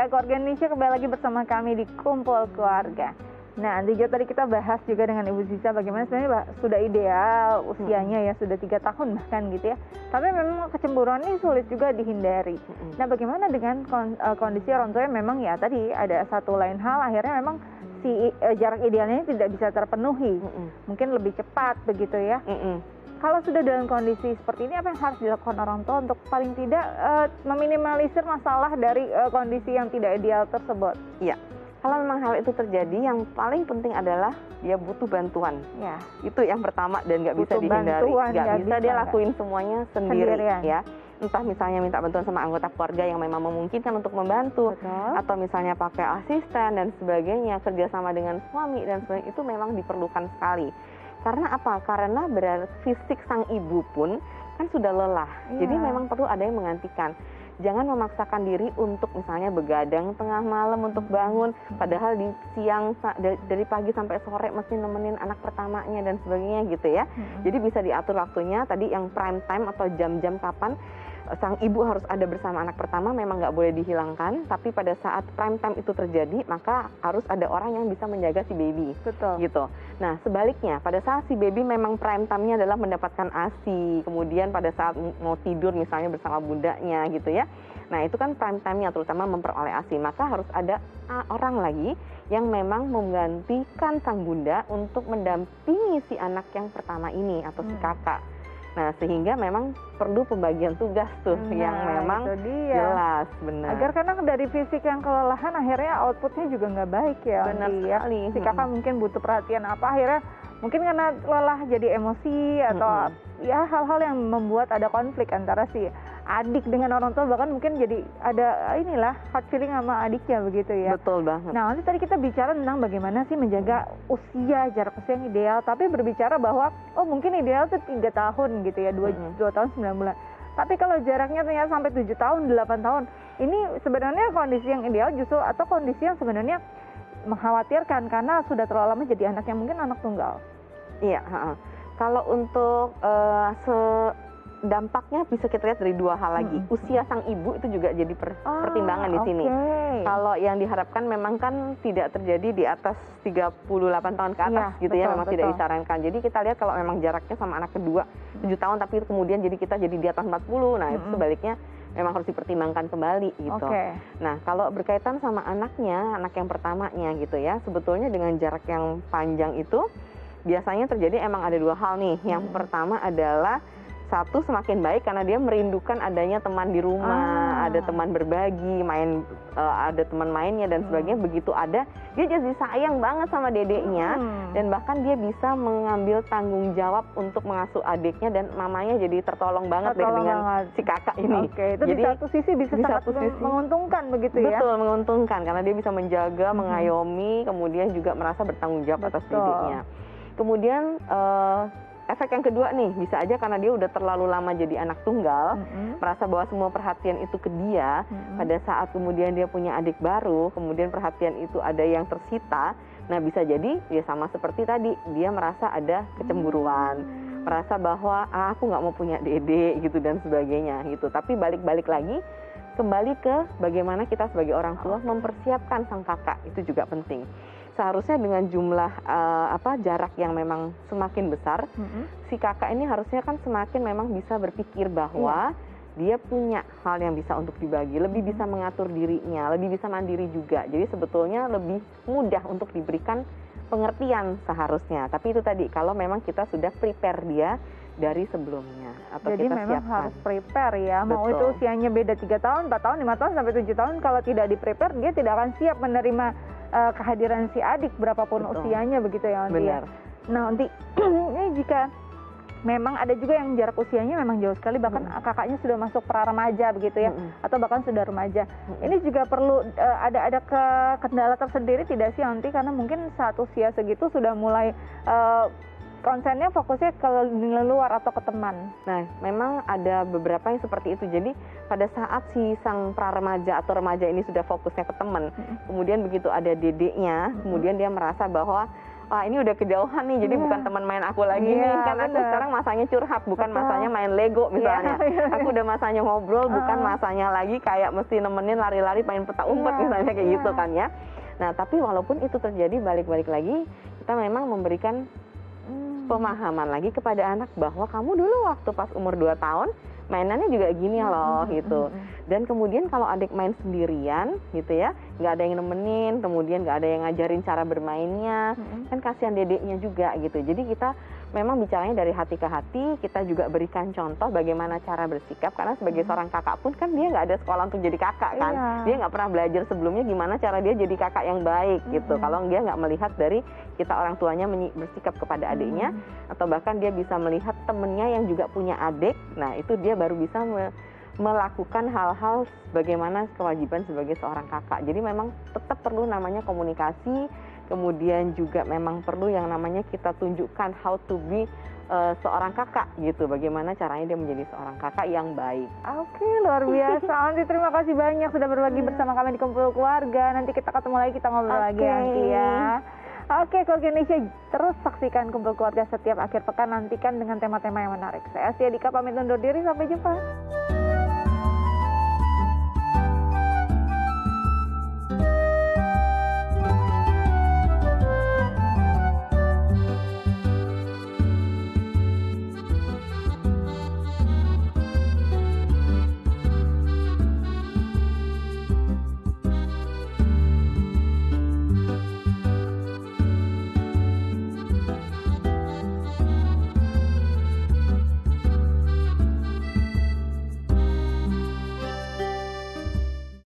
Ya, keluarga Indonesia kembali lagi bersama kami di Kumpul Keluarga. Nah, Jo, tadi kita bahas juga dengan Ibu Ziza bagaimana sebenarnya sudah ideal usianya ya, sudah 3 tahun bahkan gitu ya. Tapi memang kecemburuan ini sulit juga dihindari. Nah, bagaimana dengan kondisi orang tua yang memang ya tadi ada satu lain hal, akhirnya memang si jarak idealnya ini tidak bisa terpenuhi. Mungkin lebih cepat begitu ya. Kalau sudah dalam kondisi seperti ini, apa yang harus dilakukan orang tua untuk paling tidak meminimalisir masalah dari kondisi yang tidak ideal tersebut? Iya, kalau memang hal itu terjadi, yang paling penting adalah dia butuh bantuan. Ya. Itu yang pertama dan nggak bisa dihindari. Nggak bisa dia lakuin semuanya sendiri ya. Entah misalnya minta bantuan sama anggota keluarga yang memang memungkinkan untuk membantu. Betul. Atau misalnya pakai asisten dan sebagainya, kerjasama dengan suami dan sebagainya, itu memang diperlukan sekali. Karena apa? Karena fisik sang ibu pun kan sudah lelah. Jadi memang perlu ada yang menggantikan. Jangan memaksakan diri untuk misalnya begadang tengah malam untuk bangun. Padahal di siang dari pagi sampai sore mesti nemenin anak pertamanya dan sebagainya gitu ya. Jadi bisa diatur waktunya. Tadi yang prime time atau jam-jam kapan sang ibu harus ada bersama anak pertama memang nggak boleh dihilangkan, tapi pada saat prime time itu terjadi maka harus ada orang yang bisa menjaga si baby. Betul. Gitu. Nah sebaliknya pada saat si baby memang prime time-nya adalah mendapatkan ASI, kemudian pada saat mau tidur misalnya bersama bundanya gitu ya. Nah itu kan prime time-nya terutama memperoleh ASI, maka harus ada orang lagi yang memang menggantikan sang bunda untuk mendampingi si anak yang pertama ini atau si kakak. Nah, sehingga memang perlu pembagian tugas tuh yang memang jelas, benar. Agar karena dari fisik yang kelelahan akhirnya outputnya juga nggak baik ya. Benar sekali. Si kakak mungkin butuh perhatian apa, akhirnya mungkin karena lelah jadi emosi atau ya hal-hal yang membuat ada konflik antara si adik dengan orang tua, bahkan mungkin jadi ada hard feeling sama adiknya begitu ya. Betul banget. Nah, nanti tadi kita bicara tentang bagaimana sih menjaga jarak usia yang ideal, tapi berbicara bahwa mungkin ideal itu 3 tahun gitu ya, 2 tahun 9 bulan. Tapi kalau jaraknya ternyata sampai 7 tahun, 8 tahun, ini sebenarnya kondisi yang ideal justru atau kondisi yang sebenarnya mengkhawatirkan karena sudah terlalu lama jadi anak yang mungkin anak tunggal. Iya, kalau untuk dampaknya bisa kita lihat dari 2 hal lagi. Usia sang ibu itu juga jadi pertimbangan di sini. Kalau yang diharapkan memang kan tidak terjadi di atas 38 tahun ke atas gitu ya, memang tidak disarankan. Jadi kita lihat kalau memang jaraknya sama anak kedua 7 tahun tapi kemudian kita jadi di atas 40, nah itu sebaliknya memang harus dipertimbangkan kembali gitu. Nah, kalau berkaitan sama anaknya, anak yang pertamanya gitu ya, sebetulnya dengan jarak yang panjang itu biasanya terjadi emang ada 2 hal nih. Yang pertama adalah satu, semakin baik karena dia merindukan adanya teman di rumah, ada teman berbagi, ada teman mainnya dan sebagainya. Begitu ada, dia jadi sayang banget sama dedeknya dan bahkan dia bisa mengambil tanggung jawab untuk mengasuh adiknya dan mamanya jadi tertolong banget dengan si kakak ini. Itu jadi, di satu sisi bisa sangat menguntungkan begitu ya? Betul, menguntungkan karena dia bisa menjaga, mengayomi, kemudian juga merasa bertanggung jawab atas dedeknya. Kemudian efek yang kedua nih, bisa aja karena dia udah terlalu lama jadi anak tunggal, merasa bahwa semua perhatian itu ke dia, pada saat kemudian dia punya adik baru, kemudian perhatian itu ada yang tersita, nah bisa jadi dia sama seperti tadi, dia merasa ada kecemburuan, merasa bahwa aku nggak mau punya dede gitu dan sebagainya gitu. Tapi balik-balik lagi, kembali ke bagaimana kita sebagai orang tua mempersiapkan sang kakak, itu juga penting. Seharusnya dengan jumlah jarak yang memang semakin besar, si kakak ini harusnya kan semakin memang bisa berpikir bahwa dia punya hal yang bisa untuk dibagi, lebih bisa mengatur dirinya, lebih bisa mandiri juga. Jadi sebetulnya lebih mudah untuk diberikan pengertian seharusnya. Tapi itu tadi, kalau memang kita sudah prepare dia dari sebelumnya atau jadi kita memang siapkan. harus prepare ya. Mau Betul. itu usianya beda 3 tahun, 4 tahun, 5 tahun, sampai 7 tahun, kalau tidak di prepare dia tidak akan siap menerima kehadiran si adik berapapun usianya begitu ya Onti. Benar. Nah Onti, ini jika memang ada juga yang jarak usianya memang jauh sekali, bahkan kakaknya sudah masuk pra remaja begitu ya, atau bahkan sudah remaja. Ini juga perlu ada kendala tersendiri tidak sih Onti, karena mungkin saat usia segitu sudah mulai konsennya fokusnya ke nilai luar atau ke teman. Nah, memang ada beberapa yang seperti itu. Jadi pada saat si sang pra-remaja atau remaja ini sudah fokusnya ke teman, kemudian begitu ada dedeknya, kemudian dia merasa bahwa wah ini udah kejauhan nih, jadi bukan teman main aku lagi nih, kan aku sekarang masanya curhat, bukan masanya main Lego misalnya. Aku udah masanya ngobrol, bukan masanya lagi kayak mesti nemenin lari-lari main petak umpet misalnya kayak gitu kan ya. Nah tapi walaupun itu terjadi, balik-balik lagi kita memang memberikan pemahaman lagi kepada anak bahwa kamu dulu waktu pas umur 2 tahun mainannya juga gini loh gitu. Dan kemudian kalau adik main sendirian gitu ya, nggak ada yang nemenin, kemudian nggak ada yang ngajarin cara bermainnya, kan kasihan dedeknya juga gitu. Jadi kita memang bicaranya dari hati ke hati, kita juga berikan contoh bagaimana cara bersikap, karena sebagai seorang kakak pun kan dia nggak ada sekolah untuk jadi kakak kan, dia nggak pernah belajar sebelumnya gimana cara dia jadi kakak yang baik gitu. Kalau dia nggak melihat dari kita orang tuanya bersikap kepada adiknya, atau bahkan dia bisa melihat temennya yang juga punya adik, nah itu dia baru bisa melakukan hal-hal bagaimana kewajiban sebagai seorang kakak. Jadi memang tetap perlu namanya komunikasi, kemudian juga memang perlu yang namanya kita tunjukkan how to be seorang kakak gitu, bagaimana caranya dia menjadi seorang kakak yang baik. Oke, luar biasa. Anti, terima kasih banyak sudah berbagi bersama kami di Kumpul Keluarga. Nanti kita ketemu lagi, kita ngobrol lagi nanti ya. Oke, Keluarga Indonesia, terus saksikan Kumpul Keluarga setiap akhir pekan, nantikan dengan tema-tema yang menarik. Saya Astia Dika pamit undur diri, sampai jumpa.